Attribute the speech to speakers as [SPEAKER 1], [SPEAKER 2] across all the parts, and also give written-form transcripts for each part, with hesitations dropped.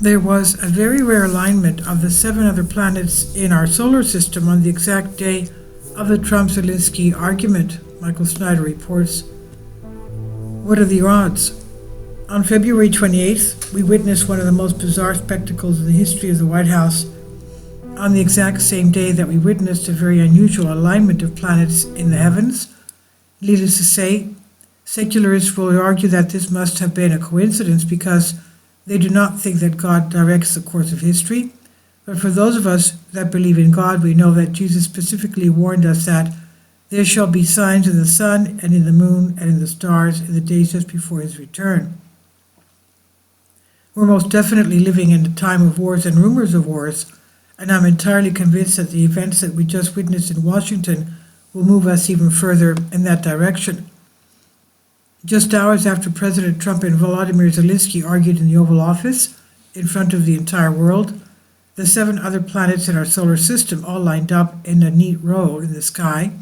[SPEAKER 1] There was a very rare alignment of the 7 other planets in our solar system on the exact day of the Trump-Zelensky argument, Michael Snyder reports. What are the odds? On February 28th, we witnessed one of the most bizarre spectacles in the history of the White House. On the exact same day that we witnessed a very unusual alignment of planets in the heavens, needless to say, secularists will argue that this must have been a coincidence because they do not think that God directs the course of history. But for those of us that believe in God, we know that Jesus specifically warned us that there shall be signs in the sun and in the moon and in the stars in the days just before his return. We're most definitely living in a time of wars and rumors of wars, and I'm entirely convinced that the events that we just witnessed in Washington will move us even further in that direction. Just hours after President Trump and Volodymyr Zelensky argued in the Oval Office, in front of the entire world, the 7 other planets in our solar system all lined up in a neat row in the sky.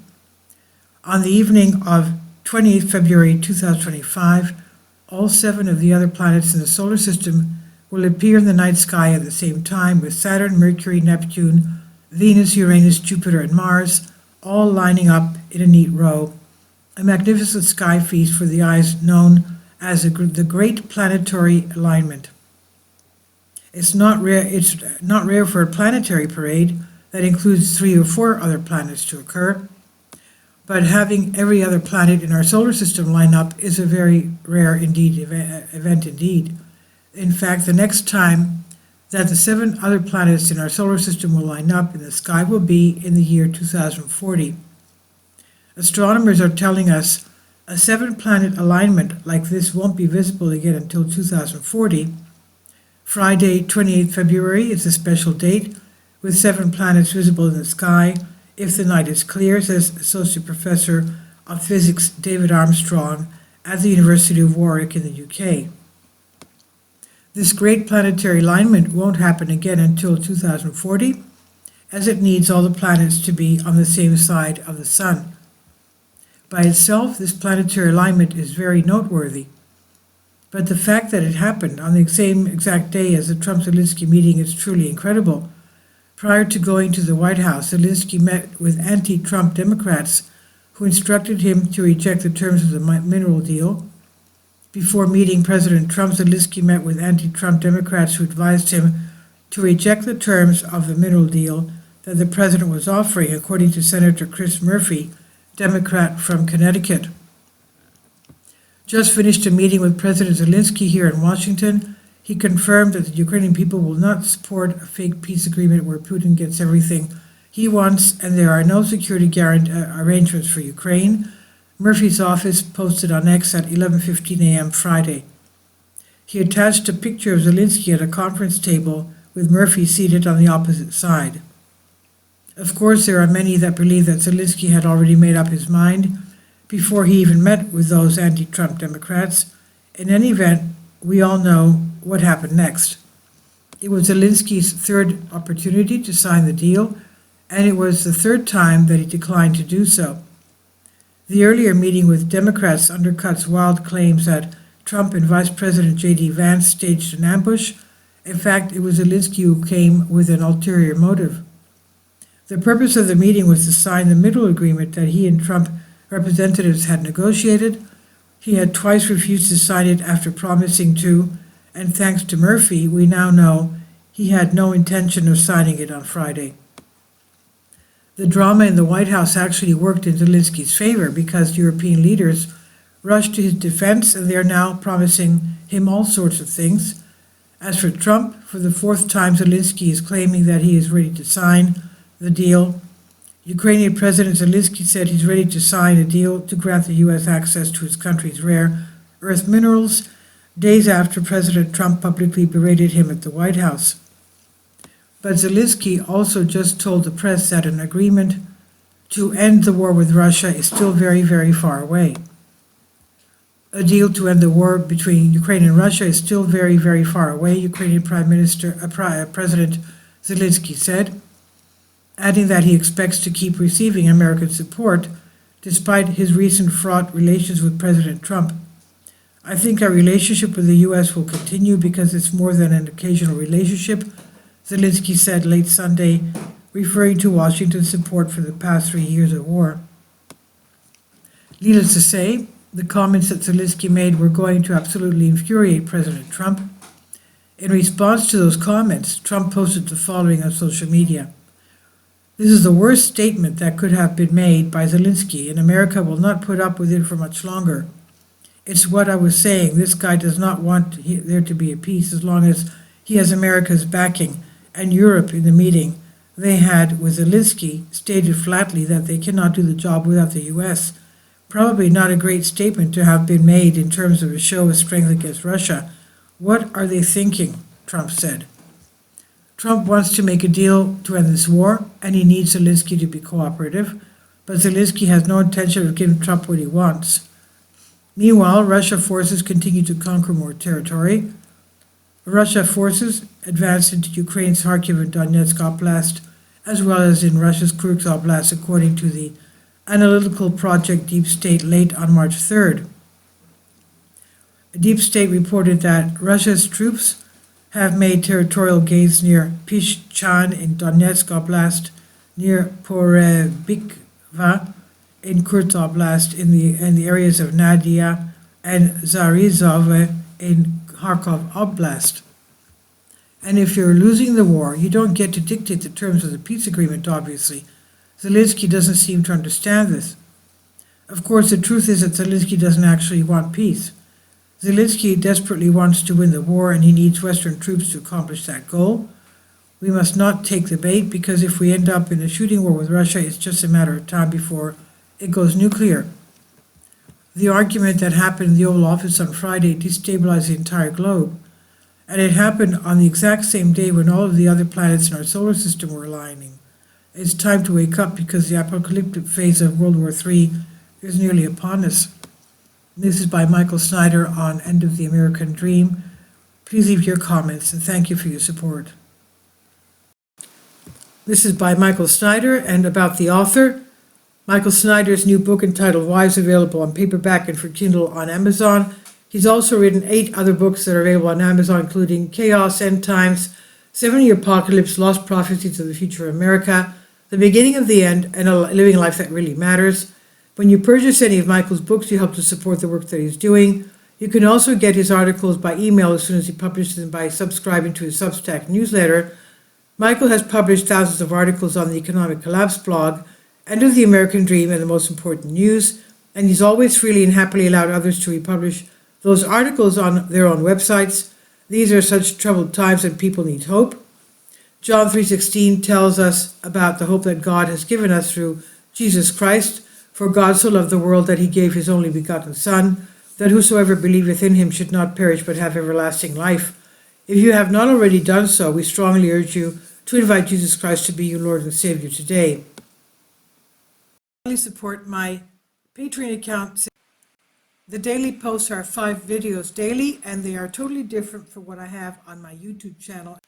[SPEAKER 1] On the evening of 28 February 2025, all 7 of the other planets in the solar system will appear in the night sky at the same time, with Saturn, Mercury, Neptune, Venus, Uranus, Jupiter, and Mars all lining up in a neat row. A magnificent sky feast for the eyes known as the Great Planetary Alignment. It's not rare for a planetary parade that includes 3 or 4 other planets to occur, but having every other planet in our solar system line up is a very rare event indeed. In fact, the next time that the 7 other planets in our solar system will line up in the sky will be in the year 2040. Astronomers are telling us a 7-planet alignment like this won't be visible again until 2040. Friday, 28 February is a special date, with 7 planets visible in the sky if the night is clear, says Associate Professor of Physics David Armstrong at the University of Warwick in the UK. This great planetary alignment won't happen again until 2040, as it needs all the planets to be on the same side of the Sun. By itself, this planetary alignment is very noteworthy. But the fact that it happened on the same exact day as the Trump-Zelensky meeting is truly incredible. Prior to going to the White House, Zelensky met with anti-Trump Democrats who instructed him to reject the terms of the mineral deal. Before meeting President Trump, Zelensky met with anti-Trump Democrats who advised him to reject the terms of the mineral deal that the president was offering, according to Senator Chris Murphy, Democrat from Connecticut. Just finished a meeting with President Zelensky here in Washington. He confirmed that the Ukrainian people will not support a fake peace agreement where Putin gets everything he wants and there are no security arrangements for Ukraine. Murphy's office posted on X at 11:15 a.m. Friday. He attached a picture of Zelensky at a conference table with Murphy seated on the opposite side. Of course, there are many that believe that Zelensky had already made up his mind before he even met with those anti-Trump Democrats. In any event, we all know what happened next. It was Zelensky's 3rd opportunity to sign the deal, and it was the 3rd time that he declined to do so. The earlier meeting with Democrats undercuts wild claims that Trump and Vice President J.D. Vance staged an ambush. In fact, it was Zelensky who came with an ulterior motive. The purpose of the meeting was to sign the middle agreement that he and Trump representatives had negotiated. He had twice refused to sign it after promising to, and thanks to Murphy, we now know he had no intention of signing it on Friday. The drama in the White House actually worked in Zelensky's favor because European leaders rushed to his defense and they are now promising him all sorts of things. As for Trump, for the 4th time, Zelensky is claiming that he is ready to sign the deal. Ukrainian President Zelensky said he's ready to sign a deal to grant the U.S. access to his country's rare earth minerals, days after President Trump publicly berated him at the White House. But Zelensky also just told the press that an agreement to end the war with Russia is still very, very far away. A deal to end the war between Ukraine and Russia is still very, very far away, Ukrainian President Zelensky said, adding that he expects to keep receiving American support despite his recent fraught relations with President Trump. I think our relationship with the U.S. will continue because it's more than an occasional relationship, Zelensky said late Sunday, referring to Washington's support for the past 3 years of war. Needless to say, the comments that Zelensky made were going to absolutely infuriate President Trump. In response to those comments, Trump posted the following on social media. This is the worst statement that could have been made by Zelensky, and America will not put up with it for much longer. It's what I was saying. This guy does not want there to be a peace as long as he has America's backing, and Europe in the meeting they had with Zelensky stated flatly that they cannot do the job without the U.S. Probably not a great statement to have been made in terms of a show of strength against Russia. What are they thinking? Trump said. Trump wants to make a deal to end this war, and he needs Zelensky to be cooperative, but Zelensky has no intention of giving Trump what he wants. Meanwhile, Russian forces continue to conquer more territory. Russian forces advanced into Ukraine's Kharkiv and Donetsk Oblast, as well as in Russia's Kursk Oblast, according to the analytical project Deep State late on March 3rd. Deep State reported that Russia's troops have made territorial gains near Pischan in Donetsk Oblast, near Porebikva in Kursk Oblast, in the areas of Nadia and Zarizov in Kharkov Oblast. And if you're losing the war, you don't get to dictate the terms of the peace agreement, obviously. Zelensky doesn't seem to understand this. Of course, the truth is that Zelensky doesn't actually want peace. Zelensky desperately wants to win the war, and he needs Western troops to accomplish that goal. We must not take the bait, because if we end up in a shooting war with Russia, it's just a matter of time before it goes nuclear. The argument that happened in the Oval Office on Friday destabilized the entire globe, and it happened on the exact same day when all of the other planets in our solar system were aligning. It's time to wake up, because the apocalyptic phase of World War III is nearly upon us. This is by Michael Snyder on End of the American Dream. Please leave your comments, and thank you for your support. This is by Michael Snyder, and about the author. Michael Snyder's new book entitled Why is available on paperback and for Kindle on Amazon. He's also written 8 other books that are available on Amazon, including Chaos, End Times, 70 Apocalypse, Lost Prophecies of the Future of America, The Beginning of the End, and A Living Life That Really Matters. When you purchase any of Michael's books, you help to support the work that he's doing. You can also get his articles by email as soon as he publishes them by subscribing to his Substack newsletter. Michael has published thousands of articles on the Economic Collapse blog, End of the American Dream, and The Most Important News, and he's always freely and happily allowed others to republish those articles on their own websites. These are such troubled times and people need hope. John 3:16 tells us about the hope that God has given us through Jesus Christ. For God so loved the world that he gave his only begotten Son, that whosoever believeth in him should not perish but have everlasting life. If you have not already done so, we strongly urge you to invite Jesus Christ to be your Lord and Savior today. Please support my Patreon account. The daily posts are 5 videos daily, and they are totally different from what I have on my YouTube channel.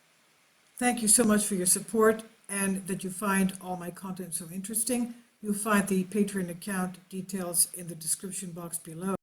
[SPEAKER 1] Thank you so much for your support, and that you find all my content so interesting. You'll find the Patreon account details in the description box below.